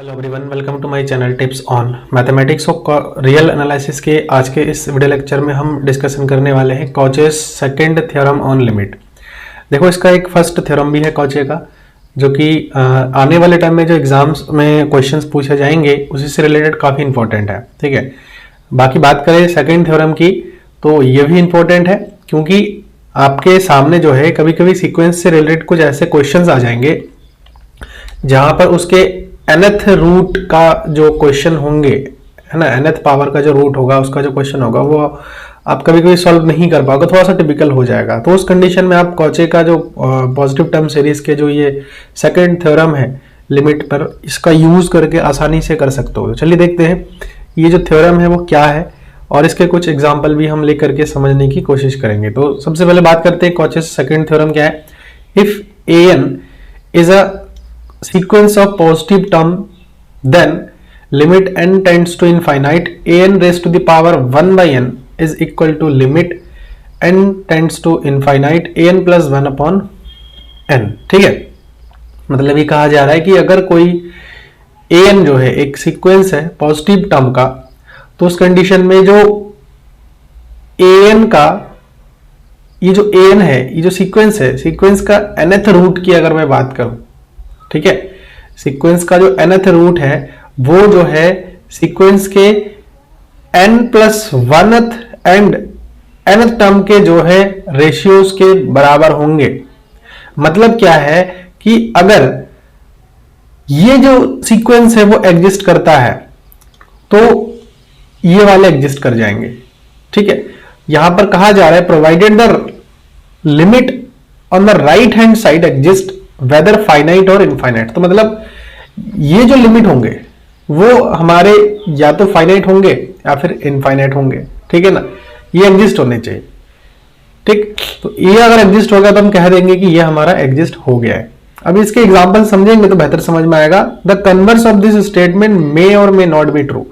Hello everyone, welcome to my channel tips on mathematics और real analysis के आज के इस वीडियो लेक्चर में हम डिस्कशन करने वाले हैं कॉचेस सेकंड थ्योरम ऑन लिमिट। देखो, इसका एक फर्स्ट थ्योरम भी है कॉचे का, जो कि आने वाले टाइम में जो एग्जाम्स में क्वेश्चंस पूछे जाएंगे उसी से रिलेटेड काफ़ी इंपॉर्टेंट है। ठीक है, बाकी बात करें सेकेंड थ्योरम की तो ये भी इंपॉर्टेंट है, क्योंकि आपके सामने जो है कभी कभी सीक्वेंस से रिलेटेड कुछ ऐसे क्वेश्चंस आ जाएंगे जहां पर उसके nth रूट का जो क्वेश्चन होंगे, है ना, nth पावर का जो रूट होगा उसका जो क्वेश्चन होगा वो आप कभी कभी सॉल्व नहीं कर पाओगे, थोड़ा सा टिपिकल हो जाएगा। तो उस कंडीशन में आप कॉचे का जो पॉजिटिव टर्म सीरीज के जो ये सेकंड थ्योरम है लिमिट पर, इसका यूज करके आसानी से कर सकते हो। तो चलिए देखते हैं ये जो थ्योरम है वो क्या है और इसके कुछ एग्जाम्पल भी हम लेकर के समझने की कोशिश करेंगे। तो सबसे पहले बात करते हैं कॉचेस सेकंड थ्योरम क्या है। If an is a sequence of positive term, then limit n tends to infinite an raised to the power 1 by n is equal to limit n tends to infinite an plus 1 upon n। ठीक है, मतलब ये कहा जा रहा है कि अगर कोई an जो है एक सीक्वेंस है पॉजिटिव टर्म का, तो उस कंडीशन में जो an का ये जो an है, ये जो सीक्वेंस है, सीक्वेंस का nth रूट की अगर मैं बात करूं, ठीक है, सीक्वेंस का जो nth रूट है वो जो है सीक्वेंस के n plus वनथ and nth term के जो है रेशियोज के बराबर होंगे। मतलब क्या है कि अगर ये जो सीक्वेंस है वो एग्जिस्ट करता है तो ये वाले एग्जिस्ट कर जाएंगे। ठीक है, यहां पर कहा जा रहा है provided the limit on the right hand side exist whether finite और इनफाइनाइट। तो मतलब ये जो लिमिट होंगे वो हमारे या तो फाइनाइट होंगे या फिर इनफाइनाइट होंगे। ठीक है ना, ये एग्जिस्ट होने चाहिए। ठीक, तो ये अगर एग्जिस्ट होगा तो हम कह देंगे कि ये हमारा एग्जिस्ट हो गया है। अब इसके एग्जांपल समझेंगे तो बेहतर समझ में आएगा। The converse of this statement may और मे नॉट बी ट्रू।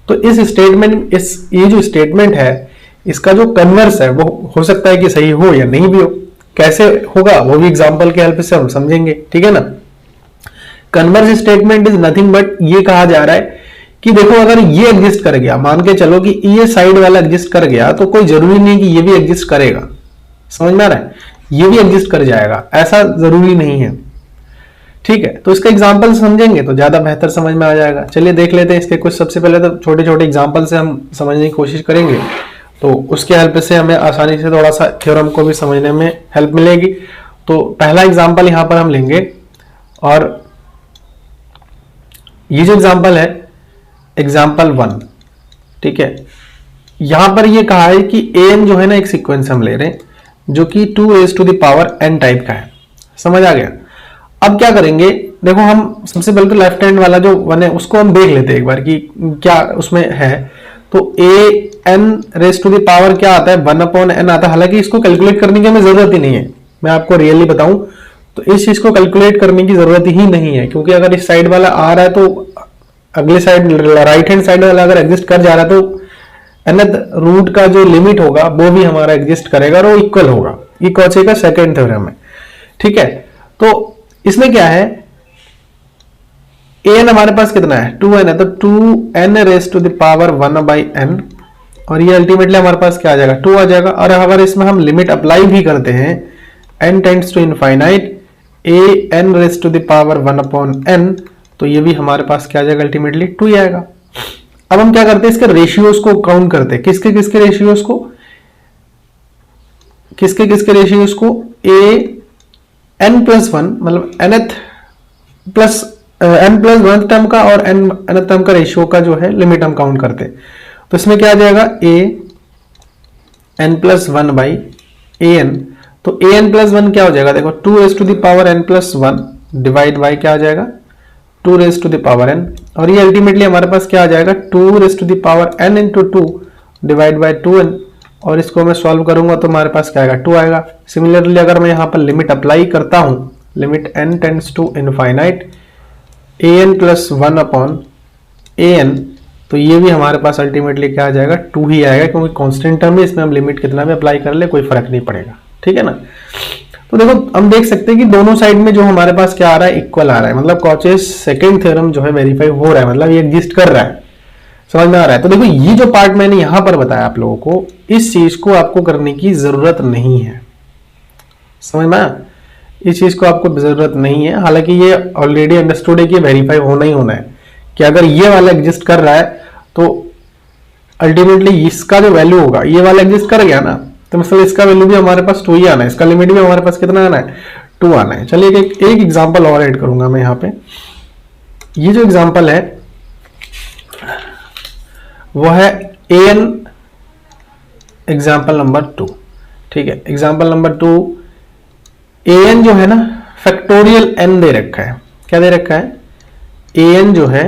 तो इस स्टेटमेंट ये जो स्टेटमेंट है इसका जो कन्वर्स है वो हो सकता है कि सही हो या नहीं भी हो। कैसे होगा वो भी एग्जांपल के हेल्प से हम समझेंगे। ठीक है ना, converse statement is nothing but, ये कहा जा रहा है कि देखो अगर ये एग्जिस्ट कर गया, मान के चलो कि ये साइड वाला एग्जिस्ट कर गया, तो कोई जरूरी नहीं कि ये भी एग्जिस्ट करेगा। समझ में आ रहा है, ये भी एग्जिस्ट कर जाएगा, ऐसा जरूरी नहीं है। ठीक है, तो इसका एग्जांपल समझेंगे तो ज्यादा बेहतर समझ में आ जाएगा। चलिए देख लेते हैं इसके कुछ। सबसे पहले तो छोटे छोटे एग्जांपल से हम समझने की कोशिश करेंगे, तो उसके हेल्प से हमें आसानी से थोड़ा सा थ्योरम को भी समझने में हेल्प मिलेगी। तो पहला एग्जांपल यहां पर हम लेंगे, और ये जो एग्जांपल है एग्जांपल 1। ठीक है, यहां पर ये कहा है कि an जो है ना एक सीक्वेंस हम ले रहे हैं जो कि 2 raised to the power n type का है। समझ आ गया। अब क्या करेंगे, देखो हम सबसे पहले तो लेफ्ट हैंड वाला जो 1 है उसको हम देख लेते हैं एक बार कि क्या उसमें है। तो an raised to the power क्या आता है, 1 upon n आता है। हालांकि इसको कैलकुलेट करने की हमें जरूरत ही नहीं है, मैं आपको रियली बताऊं तो इस चीज को कैलकुलेट करने की जरूरत ही नहीं है, क्योंकि अगर इस साइड वाला आ रहा है तो अगले साइड राइट हैंड साइड वाला अगर एग्जिस्ट कर जा रहा है तो nth रूट का जो लिमिट होगा वो भी हमारा एग्जिस्ट करेगा और वो इक्वल होगा। ये कॉचे का सेकंड थ्योरम है। ठीक है, तो इसमें क्या है, an हमारे पास कितना है, 2n है, तो 2n raise to the power 1 by n, और ये अल्टीमेटली हमारे पास क्या आ जाएगा, 2 आ जाएगा। और अगर इसमें हम लिमिट अप्लाई भी करते हैं n tends to infinite an raise to the power 1 upon n, तो ये भी हमारे पास क्या आ जाएगा, अल्टीमेटली 2 ही आएगा। अब हम क्या करते हैं, इसके रेशियोज को काउंट करते हैं। किसके किसके रेशियोज को, a n प्लस 1 मतलब nth plus n plus 1 term का और nth टर्म का रेशियो का जो है लिमिट हम काउंट करते हैं। तो इसमें क्या आ जाएगा, a n plus 1 by a n। तो a n प्लस 1 क्या हो जाएगा, देखो 2 raise to the power n plus 1 divide by क्या आ जाएगा, 2 raise to the power n, और ये अल्टीमेटली हमारे पास क्या आ जाएगा, 2 raise to the power n into 2 divide by 2n, और इसको मैं सॉल्व करूंगा तो हमारे पास क्या आएगा, 2 आएगा। सिमिलरली अगर मैं यहाँ पर लिमिट अप्लाई करता हूं, limit n tends to infinite an plus 1 upon an, तो ये भी हमारे पास अल्टीमेटली क्या आ जाएगा, 2 ही आएगा, क्योंकि कांस्टेंट टर्म है, इसमें हम लिमिट कितना भी अप्लाई कर ले कोई फर्क नहीं पड़ेगा। ठीक है ना। तो देखो हम देख सकते हैं कि दोनों साइड में जो हमारे पास क्या आ रहा है, इक्वल आ रहा है, मतलब कॉचेस सेकंड थ्योरम जो है वेरीफाई हो रहा है, मतलब ये एग्जिस्ट कर रहा है। समझ में आ रहा है? तो देखो ये जो पार्ट मैंने यहां पर बताया आप लोगों को, इस चीज को आपको करने की जरूरत नहीं है। समझ में आया? इस चीज को आपको जरूरत नहीं है, हालांकि ये ऑलरेडी अंडरस्टूड है कि वेरीफाई होना ही होना है कि अगर ये वाला एग्जिस्ट कर रहा है तो अल्टीमेटली इसका जो वैल्यू होगा, ये वाला एग्जिस्ट कर गया ना, तो मतलब इसका वैल्यू भी हमारे पास 2 ही आना है, इसका लिमिट भी हमारे पास कितना आना है, 2 आना है। चलिए एक एग्जांपल और ऐड करूंगा मैं यहाँ पे। ये जो एग्जांपल है वो है an एग्जांपल नंबर 2। ठीक है, एग्जांपल नंबर 2 an जो है ना फैक्टोरियल n दे रखा है। क्या दे रखा है? an जो है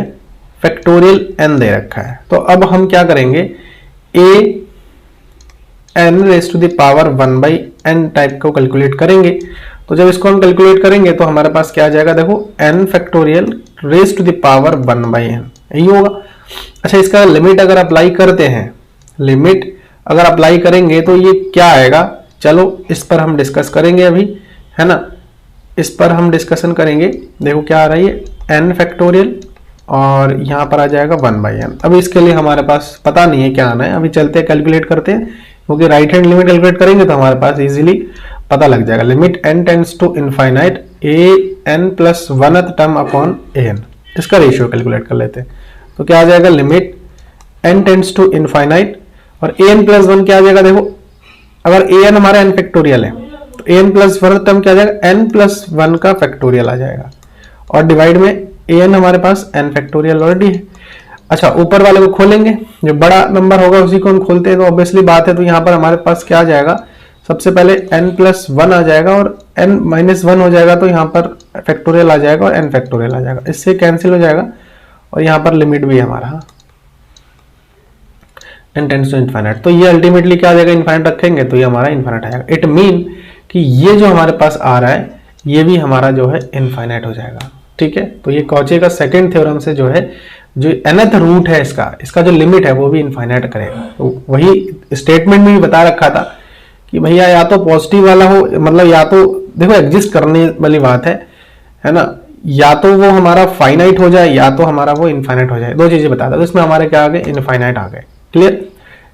फैक्टोरियल n दे रखा है। तो अब हम क्या करेंगे, a n raise to the power 1 by n type को कैलकुलेट करेंगे। तो जब इसको हम कैलकुलेट करेंगे तो हमारे पास क्या आ जाएगा, देखो n factorial raise to the power 1 by n, यही होगा। अच्छा, इसका लिमिट अगर अप्लाई करते हैं, लिमिट अगर अप्लाई करेंगे तो ये क्या आएगा, चलो इस पर हम डिस्कस करेंगे अभी, है ना, इस पर हम डिस्कशन करेंगे। देखो क्या आ रहा है, n फैक्टोरियल और यहाँ पर आ जाएगा 1 बाई n। अब इसके लिए हमारे पास पता नहीं है क्या आना है, अभी चलते हैं कैलकुलेट करते हैं, क्योंकि राइट हैंड लिमिट कैलकुलेट करेंगे तो हमारे पास इजीली पता लग जाएगा। Limit n tends to infinite a n plus 1th term upon a n, इसका रेशियो कैलकुलेट कर लेते हैं। तो क्या आ जाएगा, limit n tends to infinite और a n प्लस 1 क्या आ जाएगा, देखो अगर a n हमारा n फैक्टोरियल है तो a n plus 1th term क्या आ जाएगा, n प्लस 1 का फैक्टोरियल आ जाएगा, और डिवाइड में a n हमारे पास n फैक्टोरियल ऑलरेडी है। अच्छा, ऊपर वाले को खोलेंगे, जो बड़ा नंबर होगा उसी को हम खोलते हैं, तो ऑब्वियसली बात है, तो यहाँ पर हमारे पास क्या आ जाएगा, सबसे पहले n प्लस 1 आ जाएगा और n माइनस 1 हो जाएगा, तो यहाँ पर फैक्टोरियल आ जाएगा और n फैक्टोरियल आ जाएगा, इससे कैंसिल हो जाएगा, और यहाँ पर लिमिट भी है हमारा n टेंड्स टू इनफाइनाइट। तो ये अल्टीमेटली क्या आ जाएगा, इनफाइनाइट रखेंगे तो ये हमारा इनफाइनाइट आ जाएगा। इट मीन कि ये जो हमारे पास आ रहा है ये भी हमारा जो है इनफाइनाइट हो जाएगा। ठीक है, तो ये कॉचे का सेकंड थ्योरम से जो है, जो nth रूट है इसका जो लिमिट है वो भी इनफाइनाइट करेगा। तो वही स्टेटमेंट में भी बता रखा था कि भैया या तो पॉजिटिव वाला हो, मतलब या तो देखो एग्जिस्ट करने वाली बात है ना, या तो वो हमारा फाइनाइट हो जाए या तो हमारा वो इनफाइनाइट हो जाए, दो चीजें बता था। तो इसमें हमारे क्या आ गए, इनफाइनाइट आ गए। क्लियर?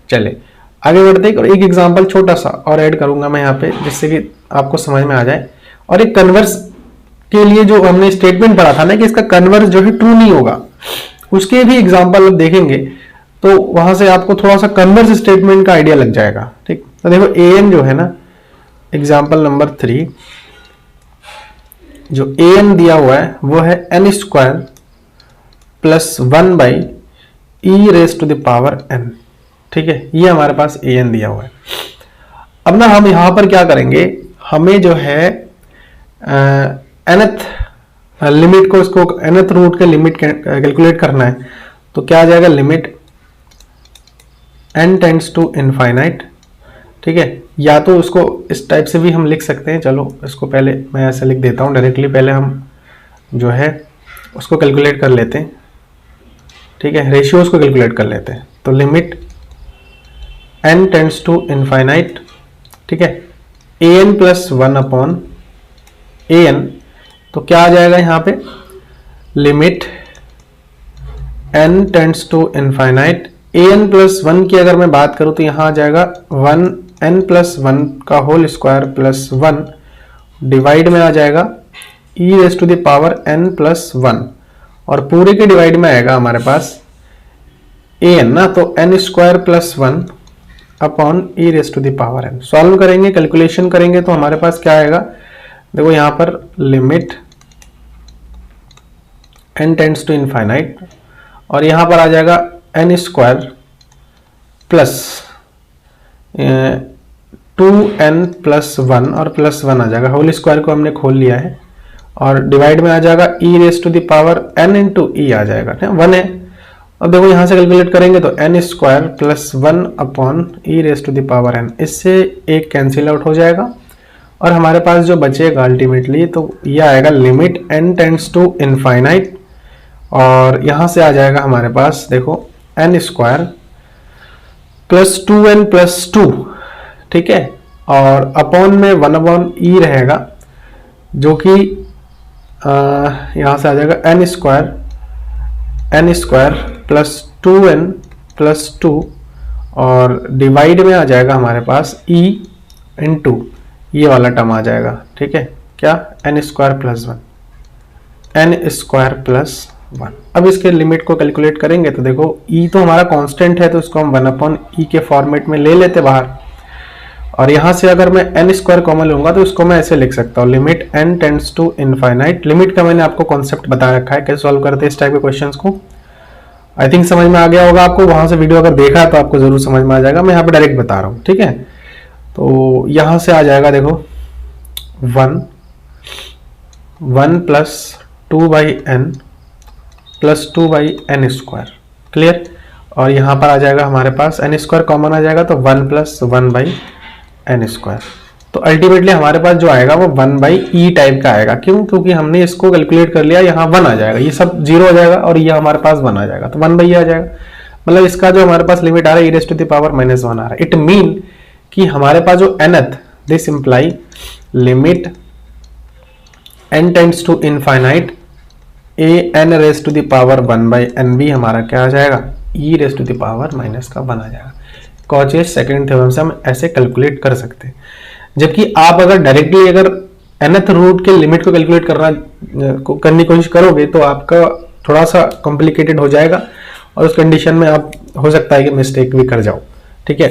चले आगे बढ़ते हैं, और एक एग्जांपल छोटा सा और ऐड करूंगा मैं यहाँ पे, जिससे कि आपको समझ में आ जाए। और एक कन्वर्स के लिए जो हमने स्टेटमेंट पढ़ा था ना कि इसका कन्वर्स जो है ट्रू नहीं होगा, उसके भी एग्जांपल अब देखेंगे, तो वहां से आपको थोड़ा सा कन्वर्स स्टेटमेंट का आइडिया लग जाएगा। ठीक, तो देखो an जो है ना, एग्जांपल नंबर 3, जो an दिया हुआ है वो है n square plus 1 by e raise to the power n। ठीक है, ये हमारे पास an दिया हुआ है। अब ना हम यहां पर क्या करेंगे, हमें जो है nth लिमिट को, इसको nth रूट के लिमिट कैलकुलेट करना है। तो क्या आ जाएगा, limit n tends to infinite. ठीक है, या तो उसको इस टाइप से भी हम लिख सकते हैं, चलो इसको पहले मैं ऐसे लिख देता हूं डायरेक्टली, पहले हम जो है उसको कैलकुलेट कर लेते हैं। ठीक है, रेशियोज को कैलकुलेट कर लेते हैं। तो limit n tends to infinite, ठीक है, an प्लस 1 अपॉन an, तो क्या आ जाएगा यहाँ पे, limit n tends to infinite an plus 1 की अगर मैं बात करूं तो यहाँ आ जाएगा 1 n प्लस 1 का होल स्क्वायर प्लस 1, डिवाइड में आ जाएगा e raise to the power n plus 1, और पूरे के डिवाइड में आएगा हमारे पास an ना, तो n square plus 1 upon e raise to the power n। Solve करेंगे, कैलकुलेशन करेंगे तो हमारे पास क्या आएगा, देखो यहाँ पर limit n tends to infinite, और यहाँ पर आ जाएगा n square plus 2n plus 1, और प्लस 1 आ जाएगा, होल स्क्वायर को हमने खोल लिया है, और डिवाइड में आ जाएगा e raise to the power n into e आ जाएगा, 1 है। अब देखो यहाँ से कैलकुलेट करेंगे तो n square plus 1 upon e raise to the power n, इससे एक कैंसिल आउट हो जाएगा, और हमारे पास जो बचेगा अल्टीमेटली तो ये आएगा limit n tends to infinite, और यहाँ से आ जाएगा हमारे पास देखो n square plus 2n plus 2, ठीक है, और अपॉन में 1/e रहेगा, जो कि यहाँ से आ जाएगा N square plus 2n plus 2, और डिवाइड में आ जाएगा हमारे पास e इंटू ये वाला टर्म आ जाएगा। ठीक है, क्या एन स्क्वायर प्लस 1। अब इसके लिमिट को कैलकुलेट करेंगे तो देखो e तो हमारा कांस्टेंट है, तो इसको हम 1/e के फॉर्मेट में ले लेते बाहर, और यहां से अगर मैं एन स्क्वायर कॉमन लूंगा तो इसको मैं ऐसे लिख सकता हूँ, limit n tends to infinite. Limit का मैंने आपको कॉन्सेप्ट बता रखा है, कैसे सॉल्व करते हैं इस टाइप के क्वेश्चंस को। आई थिंक समझ में आ गया होगा आपको, वहां से वीडियो अगर देखा है तो आपको जरूर समझ में आ जाएगा, मैं यहाँ पे डायरेक्ट बता रहा हूँ। ठीक है, तो यहां से आ जाएगा देखो 1 plus 2/n plus 2/n square, clear. और यहाँ पर आ जाएगा हमारे पास n स्क्वायर कॉमन आ जाएगा, तो 1 प्लस 1/n स्क्वायर। तो अल्टीमेटली हमारे पास जो आएगा वो 1/e टाइप का आएगा। क्यों? क्योंकि हमने इसको कैलकुलेट कर लिया, यहाँ 1 आ जाएगा, ये सब 0 हो जाएगा और ये हमारे पास 1 आ जाएगा, तो 1/e आ जाएगा। मतलब इसका जो हमारे पास लिमिट आ रहा है e to the power -1 आ रहा है। इट मीन कि हमारे पास जो nth, this imply limit n tends to infinite an raised to the power 1/n भी हमारा क्या आ जाएगा, e raised to the power -1 आ जाएगा। कॉचेस सेकंड थ्योरम से हम ऐसे कैलकुलेट कर सकते हैं। जबकि आप अगर डायरेक्टली अगर nth रूट के लिमिट को कैलकुलेट करने की कोशिश करोगे तो आपका थोड़ा सा कॉम्प्लिकेटेड हो जाएगा, और उस कंडीशन में आप हो सकता है कि मिस्टेक भी कर जाओ। ठीक है,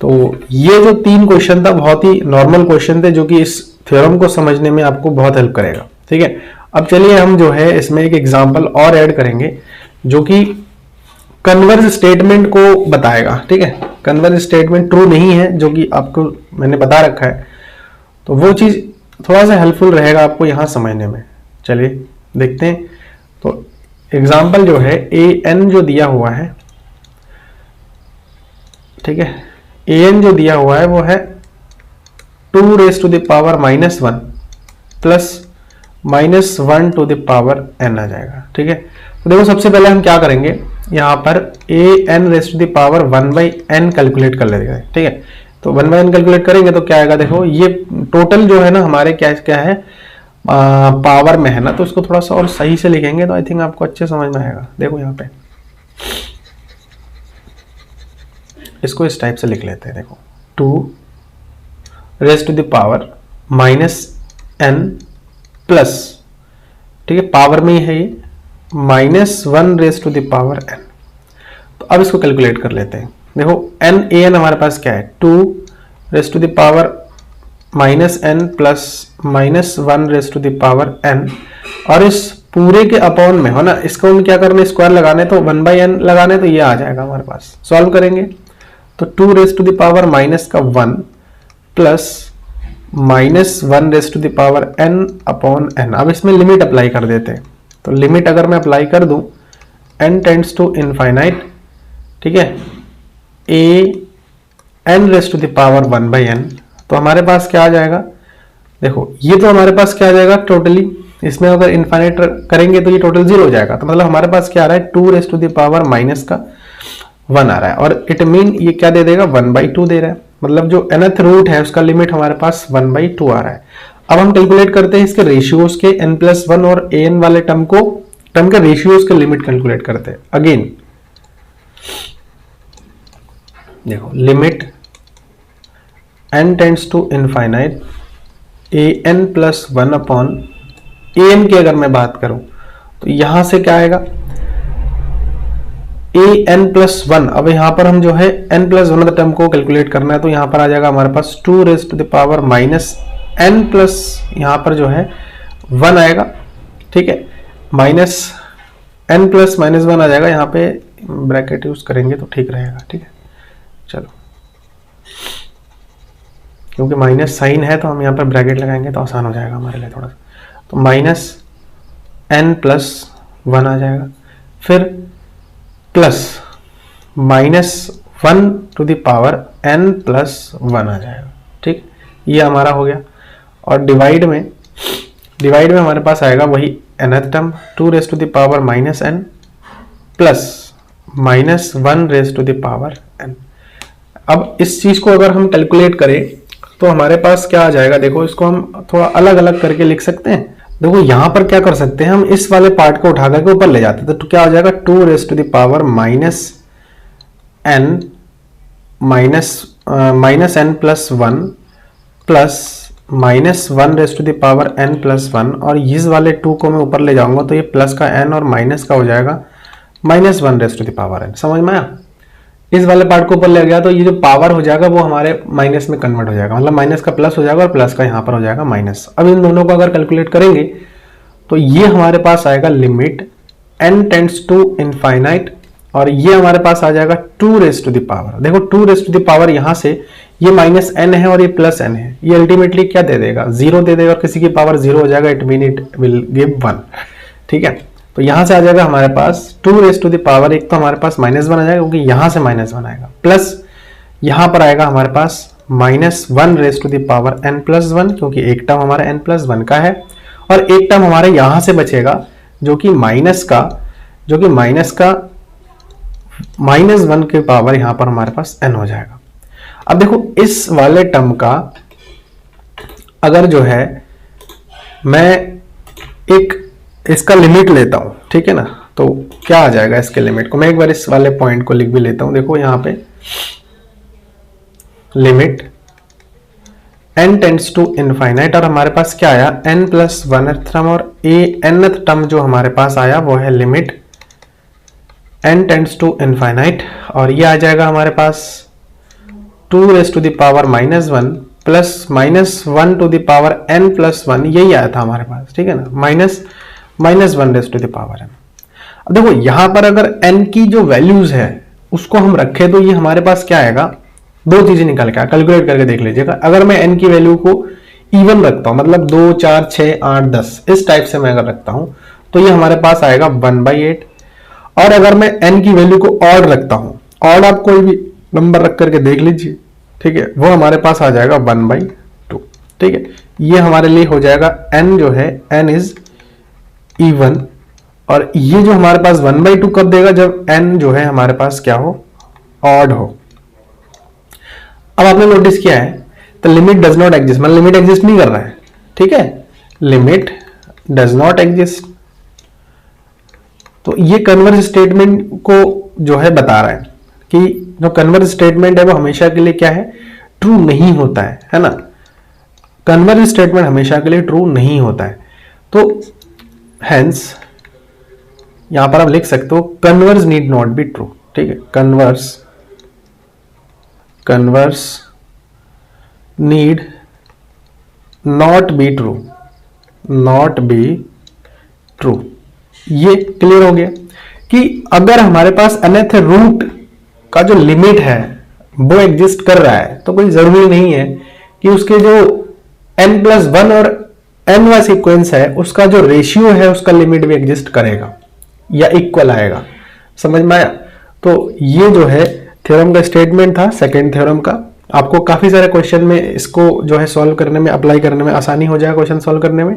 तो ये जो 3 क्वेश्चन था बहुत ही नॉर्मल क्वेश्चन थे, जो कि इस थ्योरम को समझने में आपको बहुत हेल्प करेगा। ठीक है, अब चलिए हम जो है इसमें एक एग्जांपल और ऐड करेंगे, जो कि कन्वर्ज स्टेटमेंट को बताएगा। ठीक है, कन्वर्ज स्टेटमेंट ट्रू नहीं है, जो कि आपको मैंने बता रखा है, तो वो चीज थोड़ा सा हेल्पफुल रहेगा आपको यहां समझने में। चलिए देखते हैं। तो एग्जांपल जो है an जो दिया हुआ है, ठीक है, an जो दिया हुआ है वो है 2 raised to the power -1 plus -1 to the power n आ जाएगा। ठीक है, तो देखो सबसे पहले हम क्या करेंगे, यहाँ पर an raised to the power 1/n calculate कर लेंगे। ठीक है, तो 1/n कैलकुलेट करेंगे तो क्या आएगा, देखो ये टोटल जो है ना हमारे क्या है पावर में है ना, तो उसको थोड़ा सा और सही से लिखेंगे तो आई थिंक आपको अच्छे समझ में आएगा। देखो यहाँ पे इसको इस टाइप से लिख लेते हैं, देखो 2 raised to the power -n plus, ठीक है, पावर में ही है ये, -1 raised to the power n। तो अब इसको कैलकुलेट कर लेते हैं। देखो an हमारे पास क्या है, 2 raised to the power -n plus -1 raised to the power n, और इस पूरे के अपॉन में हो ना, इसको हम क्या करने, स्क्वायर लगाने, तो 1/n लगाने, तो ये आ जाएगा हमारे पास। सॉल्व करेंगे तो 2 raised to the power -1 plus -1 raised to the power n upon n। अब इसमें लिमिट अप्लाई कर देते हैं, तो लिमिट अगर मैं अप्लाई कर दूं n टेंड्स टू इनफाइनाइट, ठीक है, n raised to the power 1/n, तो हमारे पास क्या आ जाएगा, देखो ये तो हमारे पास क्या आ जाएगा टोटली, इसमें अगर इनफाइनाइट करेंगे तो ये टोटल 0 हो जाएगा, तो मतलब हमारे पास क्या आ रहा है 2 raised to the power -1 आ रहा है, और इट मीन ये क्या दे देगा 1/2 दे रहा है, मतलब जो nth रूट है उसका लिमिट हमारे पास 1/2 आ रहा है। अब हम कैलकुलेट करते हैं इसके रेशियोज के, n+1 और an वाले टर्म के रेशियोज के लिमिट कैलकुलेट करते हैं। अगेन देखो limit n tends to infinite an+1 upon an की अगर मैं बात करूं तो यहां से क्या आएगा an+1। अब यहां पर हम जो है n+1 टर्म को कैलकुलेट करना है, तो यहां पर आ जाएगा हमारे पास 2 raised to the power -n plus यहां पर जो है 1 आएगा, ठीक है, -n प्लस -1 आ जाएगा, यहां पे ब्रैकेट यूज करेंगे तो ठीक रहेगा। ठीक है, चलो क्योंकि माइनस साइन है तो हम यहाँ पर ब्रैकेट लगाएंगे तो आसान हो जाएगा हमारे लिए थोड़ा सा, तो -n+1 आ जाएगा, फिर plus -1 to the power n+1 आ जाएगा। ठीक, ये हमारा हो गया, और डिवाइड में हमारे पास आएगा वही nth term 2 raised to the power -n plus -1 raised to the power n। अब इस चीज को अगर हम कैलकुलेट करें तो हमारे पास क्या आ जाएगा, देखो इसको हम थोड़ा अलग अलग करके लिख सकते हैं। देखो यहां पर क्या कर सकते हैं, हम इस वाले पार्ट को उठा करके ऊपर ले जाते हैं, तो क्या हो जाएगा 2 raise to the power minus n plus 1 plus -1 raise to the power n plus 1, और इस वाले 2 को मैं ऊपर ले जाऊंगा तो ये प्लस का n और माइनस का हो जाएगा -1 raise to the power n। समझ में आया? इस वाले पार्ट को ऊपर ले गया तो ये जो पावर हो जाएगा वो हमारे माइनस में कन्वर्ट हो जाएगा, मतलब माइनस का प्लस हो जाएगा और प्लस का यहाँ पर हो जाएगा माइनस। अब इन दोनों को अगर कैलकुलेट करेंगे तो ये हमारे पास आएगा limit n tends to infinite, और ये हमारे पास आ जाएगा 2 रेज़ टू द पावर। देखो 2 रेज़ टू द पावर यहाँ से ये -n है और ये +n है, ये अल्टीमेटली क्या दे देगा, 0 दे देगा, और किसी की पावर 0 हो जाएगा, it mean it will give 1। ठीक है, तो यहां से आ जाएगा हमारे पास 2 रेज़ टू द पावर, एक तो हमारे पास -1 आ जाएगा क्योंकि यहां से -1 आएगा, प्लस यहां पर आएगा हमारे पास -1 raise to the power n plus 1, क्योंकि एक टर्म हमारा n प्लस 1 का है, और एक टर्म हमारे यहां से बचेगा जो कि माइनस का -1 के पावर यहां पर हमारे पास n हो जाएगा। अब देखो इस वाले टर्म का अगर जो है मैं एक इसका लिमिट लेता हूं, ठीक है ना, तो क्या आ जाएगा इसके लिमिट को, मैं एक बार इस वाले पॉइंट को लिख भी लेता हूं। देखो यहां पे limit n tends to infinite, और हमारे पास क्या आया n प्लस 1th टर्म, और nth टर्म जो हमारे पास आया वो है limit n tends to infinite, और ये आ जाएगा हमारे पास 2 raise to the power -1 plus -1 to the power n plus 1, यही आया था हमारे पास। ठीक है ना, -1 raise to the power n। अब देखो यहां पर अगर n की जो वैल्यूज है उसको हम रखें तो ये हमारे पास क्या आएगा, दो चीजें निकल के कैलकुलेट करके देख लीजिएगा। अगर मैं n की वैल्यू को इवन रखता हूं, मतलब 2 4 6 8 10 इस टाइप से मैं अगर रखता हूं तो ये हमारे पास आएगा 1/8, और अगर मैं n की वैल्यू को ऑड रखता हूं, ऑड आप कोई भी नंबर रख करके देख लीजिए, ठीक है, वो हमारे पास आ जाएगा 1/2। ठीक है, ये हमारे लिए हो जाएगा n जो है n इज इवन, और ये जो हमारे पास 1/2 कब देगा, जब n जो है हमारे पास क्या हो, ऑड हो। अब आपने नोटिस किया है तो लिमिट डज नॉट एग्जिस्ट, मतलब लिमिट एग्जिस्ट नहीं कर रहा है। ठीक है, लिमिट डज नॉट एग्जिस्ट, तो ये कन्वर्ज स्टेटमेंट को जो है बता रहा है कि जो कन्वर्ज स्टेटमेंट है वो हमेशा के लिए क्या है, ट्रू नहीं होता है ना। कन्वर्ज स्टेटमेंट हमेशा के लिए ट्रू नहीं होता है, तो हेंस यहां पर आप लिख सकते हो converge need not be true. ठीक है, converse need not be true, not be true. ये क्लियर हो गया कि अगर हमारे पास nth रूट का जो लिमिट है वो एग्जिस्ट कर रहा है तो कोई जरूरी नहीं है कि उसके जो n प्लस 1 और n वाला सीक्वेंस है उसका जो रेशियो है उसका लिमिट भी एग्जिस्ट करेगा या इक्वल आएगा। समझ में आया? तो ये जो है थ्योरम का स्टेटमेंट था, सेकंड थ्योरम का। आपको काफी सारे क्वेश्चन में इसको जो है सॉल्व करने में, अप्लाई करने में आसानी हो जाएगा क्वेश्चन सॉल्व करने में।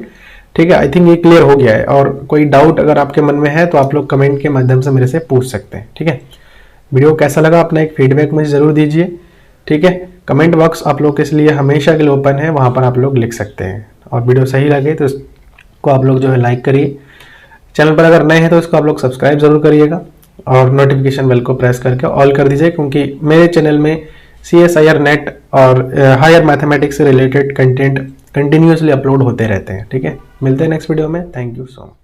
ठीक है, आई थिंक ये क्लियर हो गया है, और कोई डाउट अगर आपके मन में है तो आप लोग कमेंट के माध्यम से मेरे से पूछ सकते हैं। ठीक है, वीडियो कैसा लगा अपना एक फीडबैक मुझे जरूर दीजिए। ठीक है, कमेंट बॉक्स आप लोग के लिए हमेशा के लिए ओपन है, वहां पर आप लोग लिख सकते हैं। और वीडियो सही लगे तो इसको आप लोग जो है लाइक करिए, चैनल पर अगर नए हैं तो इसको आप लोग सब्सक्राइब जरूर करिएगा, और नोटिफिकेशन बेल को प्रेस करके ऑल कर दीजिए, क्योंकि मेरे चैनल में CSIR नेट और हायर मैथमेटिक्स से रिलेटेड कंटेंट कंटिन्यूसली अपलोड होते रहते हैं। ठीक है, मिलते हैं नेक्स्ट वीडियो में। Thank you so much.